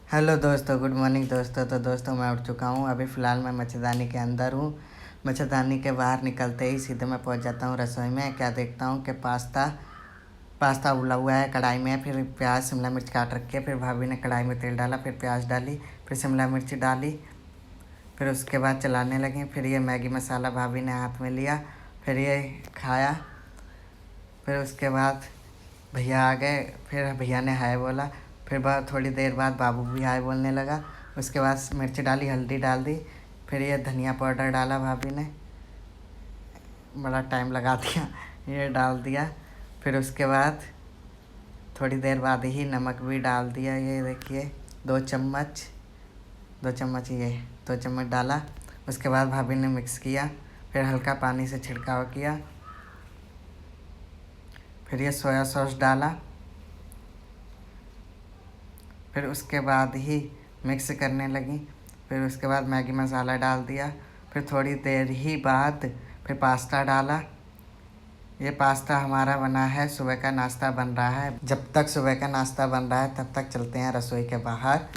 Hello दोस्तों, good morning दोस्तों। तो दोस्तों मैं उठ चुका हूँ। अभी फ़िलहाल मैं मच्छरदानी के अंदर हूँ। मच्छरदानी के बाहर निकलते ही सीधे मैं पहुँच जाता हूँ रसोई में। क्या देखता हूँ कि पास्ता पास्ता उबला हुआ है कढ़ाई में। फिर प्याज शिमला मिर्च काट रखी है। फिर भाभी ने कढ़ाई में तेल डाला, फिर प्याज डाली, फिर शिमला मिर्च डाली। फिर उसके बाद चलाने लगी। फिर ये मैगी मसाला भाभी ने हाथ में लिया, फिर ये खाया। फिर उसके बाद भैया आ गए, फिर भैया ने हाय बोला। फिर बाद थोड़ी देर बाद बाबू भी हाय बोलने लगा। उसके बाद मिर्च डाली, हल्दी डाल दी। फिर ये धनिया पाउडर डाला भाभी ने, बड़ा टाइम लगा दिया, ये डाल दिया। फिर उसके बाद थोड़ी देर बाद ही नमक भी डाल दिया। ये देखिए 2 चम्मच, 2 चम्मच, ये 2 चम्मच डाला। उसके बाद भाभी ने मिक्स किया। फिर हल्का पानी से छिड़काव किया। फिर ये सोया सॉस डाला। फिर उसके बाद ही मिक्स करने लगी। फिर उसके बाद मैगी मसाला डाल दिया। फिर थोड़ी देर ही बाद फिर पास्ता डाला। ये पास्ता हमारा बना है, सुबह का नाश्ता बन रहा है। जब तक सुबह का नाश्ता बन रहा है तब तक चलते हैं रसोई के बाहर।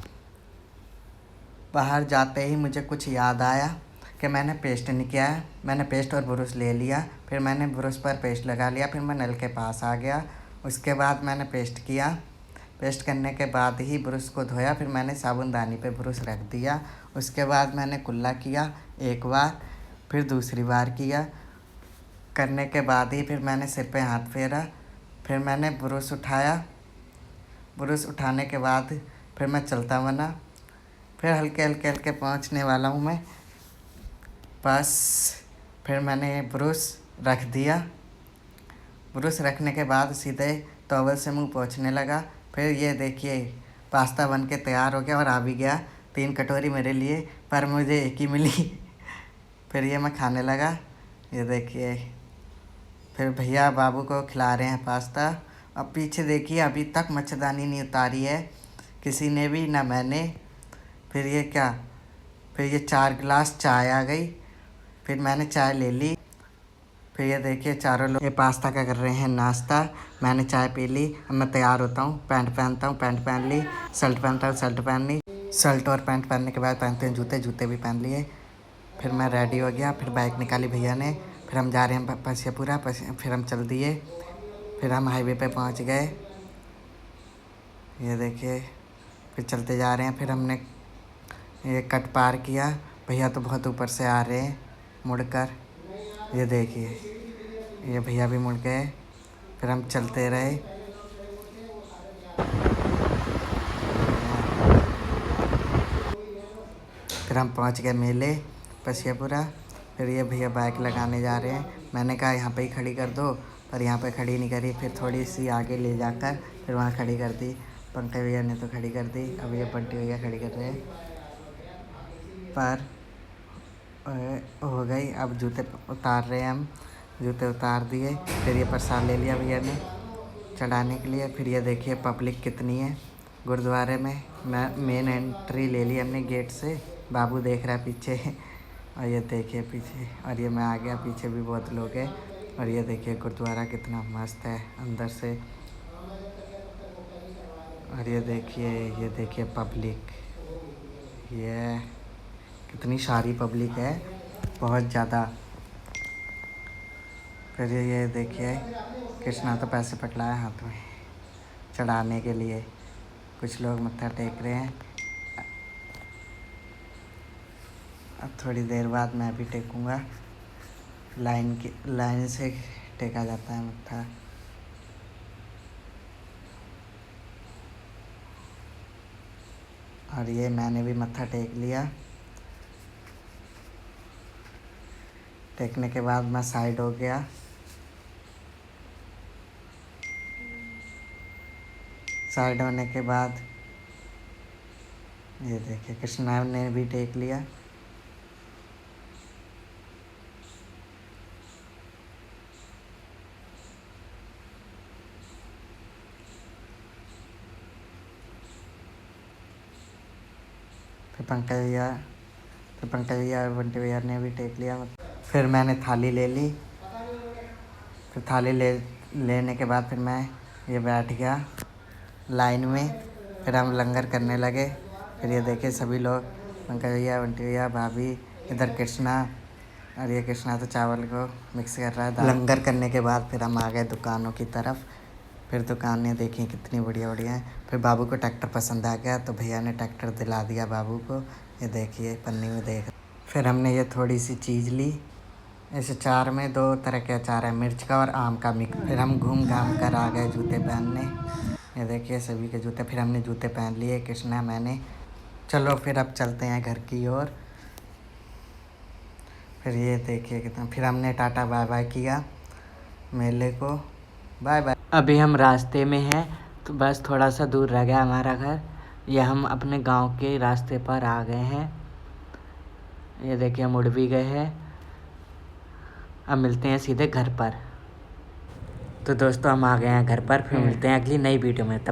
बाहर जाते ही मुझे कुछ याद आया कि मैंने पेस्ट नहीं किया है। मैंने पेस्ट और ब्रश ले लिया। फिर मैंने ब्रश पर पेस्ट लगा लिया। फिर मैं नल के पास आ गया। उसके बाद मैंने पेस्ट किया। पेस्ट करने के बाद ही ब्रश को धोया। फिर मैंने साबुनदानी पे ब्रश रख दिया। उसके बाद मैंने कुल्ला किया एक बार, फिर दूसरी बार किया। करने के बाद ही फिर मैंने सिर पे हाथ फेरा। फिर मैंने ब्रश उठाया। ब्रश उठाने के बाद फिर मैं चलता बना। फिर हल्के हल्के हल्के पहुँचने वाला हूँ मैं बस। फिर मैंने ब्रश रख दिया। ब्रश रखने के बाद सीधे टॉवल से मुंह पोंछने लगा। फिर ये देखिए पास्ता बन के तैयार हो गया और आ भी गया। 3 कटोरी मेरे लिए, पर मुझे एक ही मिली। फिर ये मैं खाने लगा। ये देखिए फिर भैया बाबू को खिला रहे हैं पास्ता। अब पीछे देखिए अभी तक मच्छरदानी नहीं उतारी है किसी ने भी, ना मैंने। फिर ये क्या, फिर ये 4 गिलास चाय आ गई। फिर मैंने चाय ले ली। फिर ये देखिए चारों लोग ये पास्ता का कर रहे हैं नाश्ता। मैंने चाय पी ली। अब मैं तैयार होता हूँ, पैंट पहनता हूँ, पैंट पहन ली, शर्ट पहनता हूँ, शर्ट पहन ली। शर्ट और पैंट पहनने के बाद पहनते हैं जूते, जूते भी पहन लिए। फिर मैं रेडी हो गया। फिर बाइक निकाली भैया ने। फिर हम जा रहे हैं पसियापुरा। फिर हम चल दिए। फिर हम हाईवे पे पहुंच गए। ये देखिए फिर चलते जा रहे हैं। फिर हमने ये कट पार किया। भैया तो बहुत ऊपर से आ रहे हैं मुड़कर। ये देखिए ये भैया भी मुड़ गए। फिर हम चलते रहे। फिर हम पहुंच गए मेले पसियापुरा। फिर ये भैया बाइक लगाने जा रहे हैं। मैंने कहा यहाँ पे ही खड़ी कर दो, पर यहाँ पे खड़ी नहीं करी। फिर थोड़ी सी आगे ले जाकर फिर वहाँ खड़ी कर दी। पंकज भैया ने तो खड़ी कर दी। अब ये बंटी भैया खड़ी कर रहे हैं। पर हो गई। अब जूते उतार रहे हैं हम। जूते उतार दिए। फिर ये प्रसाद ले लिया भैया ने चढ़ाने के लिए। फिर ये देखिए पब्लिक कितनी है गुरुद्वारे में। मैं मेन एंट्री ले ली हमने गेट से। बाबू देख रहा है पीछे। और ये देखिए पीछे, और ये मैं आ गया। पीछे भी बहुत लोग हैं। और ये देखिए गुरुद्वारा कितना मस्त है अंदर से। और ये देखिए पब्लिक, ये कितनी सारी पब्लिक है, बहुत ज़्यादा। फिर ये देखिए कृष्णा तो पैसे पकड़ाया हाथ में चढ़ाने के लिए। कुछ लोग मत्था टेक रहे हैं। अब थोड़ी देर बाद मैं भी टेकूँगा। लाइन से टेका जाता है मत्था। और ये मैंने भी मत्था टेक लिया। टेकने के बाद मैं साइड हो गया। साइड होने के बाद ये देखिए कृष्णा ने भी टेक लिया। फिर पंकज भैया और बंटी भैया ने भी टेक लिया। फिर मैंने थाली ले ली। फिर थाली लेने के बाद फिर मैं ये बैठ गया लाइन में। फिर हम लंगर करने लगे। फिर ये देखिए सभी लोग, पंकज भैया, बंटी भैया, भाभी, इधर कृष्णा, और ये कृष्णा तो चावल को मिक्स कर रहा है। लंगर करने के बाद फिर हम आ गए दुकानों की तरफ। फिर दुकानें देखी कितनी बढ़िया बढ़िया हैं। फिर बाबू को ट्रैक्टर पसंद आ गया तो भैया ने ट्रैक्टर दिला दिया बाबू को। ये देखिए पन्नी में देख। फिर हमने ये थोड़ी सी चीज़ ली। इस अचार में 2 तरह के अचार है, मिर्च का और आम का मिक्स। फिर हम घूम घाम कर आ गए जूते पहनने। ये देखिए सभी के जूते। फिर हमने जूते पहन लिए, कृष्णा, मैंने। चलो फिर अब चलते हैं घर की ओर। फिर ये देखिए कितना। फिर हमने टाटा बाय बाय किया मेले को। Bye bye. अभी हम रास्ते में हैं, तो बस थोड़ा सा दूर रह गया हमारा घर। ये हम अपने गांव के रास्ते पर आ गए हैं। ये देखिए हम उड़ भी गए हैं। अब मिलते हैं सीधे घर पर। तो दोस्तों हम आ गए हैं घर पर। फिर मिलते हैं अगली नई वीडियो में। तब